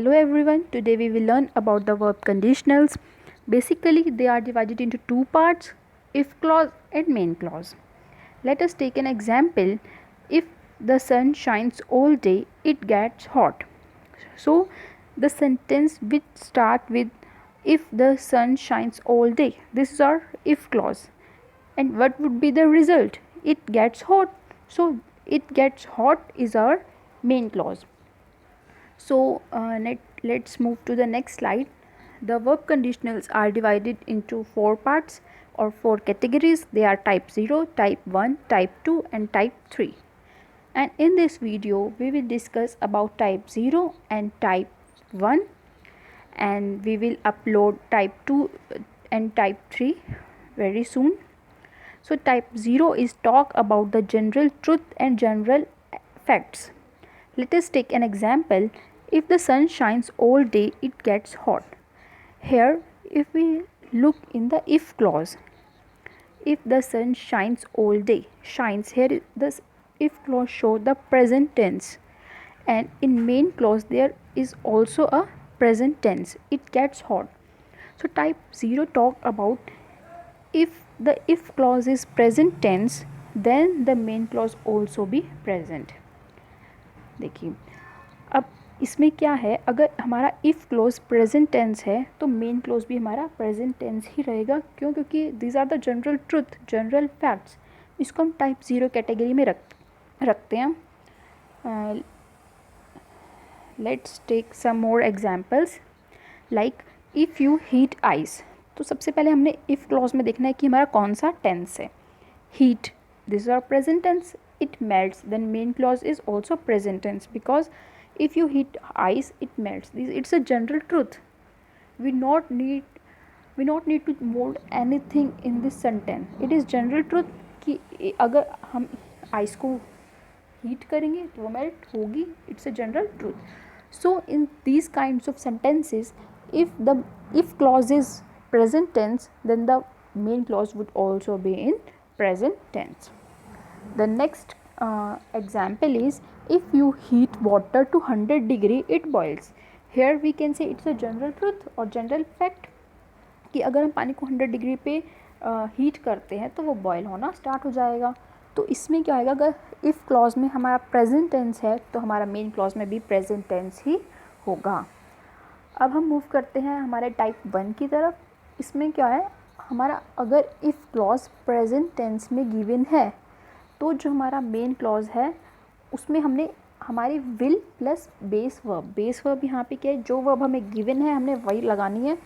Hello everyone, today we will learn about the verb conditionals. Basically, they are divided into two parts, if clause and main clause. Let us take an example. If the sun shines all day, it gets hot. So, the sentence which start with if the sun shines all day. This is our if clause. And what would be the result? It gets hot. So, it gets hot is our main clause. So let's move to the next slide. The verb conditionals are divided into four parts or four categories. They are type 0, type 1, type 2 and type 3. And in this video we will discuss about type 0 and type 1, and we will upload type 2 and type 3 very soon. So type 0 is talk about the general truth and general facts. Let us take an example. If the sun shines all day, it gets hot. Here, if we look in the if clause, if the sun shines all day, shines, here this if clause show the present tense, and in main clause there is also a present tense. It gets hot. So type 0 talk about if the if clause is present tense, then the main clause also be present. देखिए अब इसमें क्या है, अगर हमारा if close present tense है तो main close भी हमारा प्रेजेंट टेंस ही रहेगा. क्यों? क्योंकि this are the general truth, general facts. इसको हम टाइप 0 कैटेगरी में रखते हैं. Let's take some more examples. Like if you heat ice. तो सबसे पहले हमने इफ़ क्लॉज में देखना है कि हमारा कौन सा टेंस है. Heat, this is our present tense. It melts, then main clause is also present tense, because if you heat ice it melts. It's a general truth. We not need to mold anything in this sentence. It is general truth कि अगर हम ice को heat करेंगे तो वो melt होगी. It's a general truth. So in these kinds of sentences, if the if clause is present tense, then the main clause would also be in present tense. The next example is if you heat water to 100 degree it boils. Here we can say it's a general truth or general fact कि अगर हम पानी को 100 degree पे heat करते हैं तो वो बॉयल होना स्टार्ट हो जाएगा. तो इसमें क्या आएगा, अगर इफ़ क्लॉज में हमारा प्रेजेंट टेंस है तो हमारा मेन क्लॉज में भी प्रेजेंट टेंस ही होगा. अब हम मूव करते हैं हमारे टाइप 1 की तरफ. इसमें क्या है, हमारा अगर इफ़ क्लॉज प्रेजेंट टेंस में गिवन है तो जो हमारा मेन क्लॉज है उसमें हमने हमारी विल प्लस बेस वर्ब यहाँ पे क्या है, जो वर्ब हमें गिवन है हमने वही लगानी है.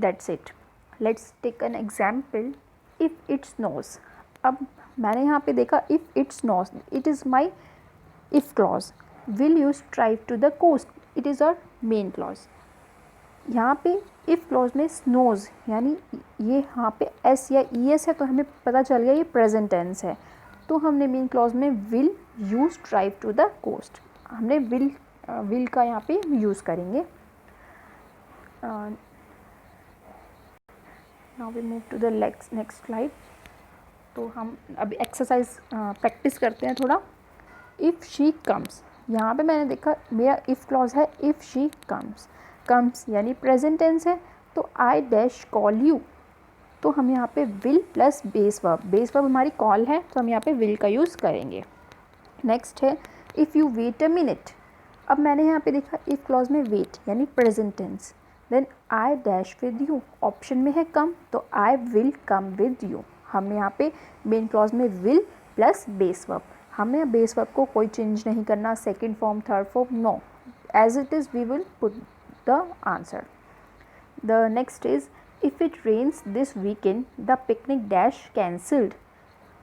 That's it. Let's take an example. If it snows. अब मैंने यहाँ पे देखा if it snows, it is my if clause. Will you strive to the coast, it is our main clause. यहाँ पे इफ़ क्लॉज में स्नोज यानी ये यहाँ पे एस या ई एस है तो हमें पता चल गया ये प्रेजेंट टेंस है. तो हमने मेन क्लॉज में will you strive to the coast, हमने विल का यहाँ पे यूज़ करेंगे. Now we move to the next slide. तो हम अभी एक्सरसाइज प्रैक्टिस करते हैं थोड़ा. इफ़ शी कम्स, यहाँ पे मैंने देखा मेरा इफ़ क्लॉज है इफ़ शी कम्स. कम्स यानी प्रेजेंट टेंस है तो आई डैश कॉल यू. तो हम यहाँ पे विल प्लस बेस वर्ब हमारी कॉल है तो हम यहाँ पे विल का यूज़ करेंगे. नेक्स्ट है if you wait a minute. अब मैंने यहाँ पे देखा इफ़ क्लॉज में वेट यानी present tense. Then I dash with you, option में है कम तो I will come with you. हमने यहाँ पे मेन क्लॉज में विल प्लस बेस वर्ब, हमें बेस वर्ब को कोई चेंज नहीं करना, second form third form no, as it is we will put the answer. The next is if it rains this weekend the picnic dash cancelled.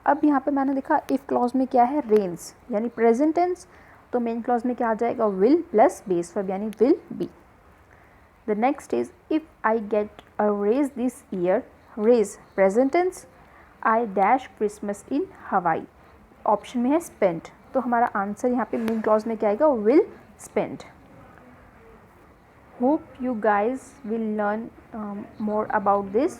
अब यहाँ पे मैंने देखा if clause में क्या है, rains यानी present tense, तो main clause में क्या आ जाएगा, will plus base verb यानी will be. The next is if I get a raise this year, raise present tense, I dash Christmas in Hawaii, option में है spent, तो हमारा आंसर यहाँ पे main clause में क्या आएगा, will spend. Hope you guys will learn more about this.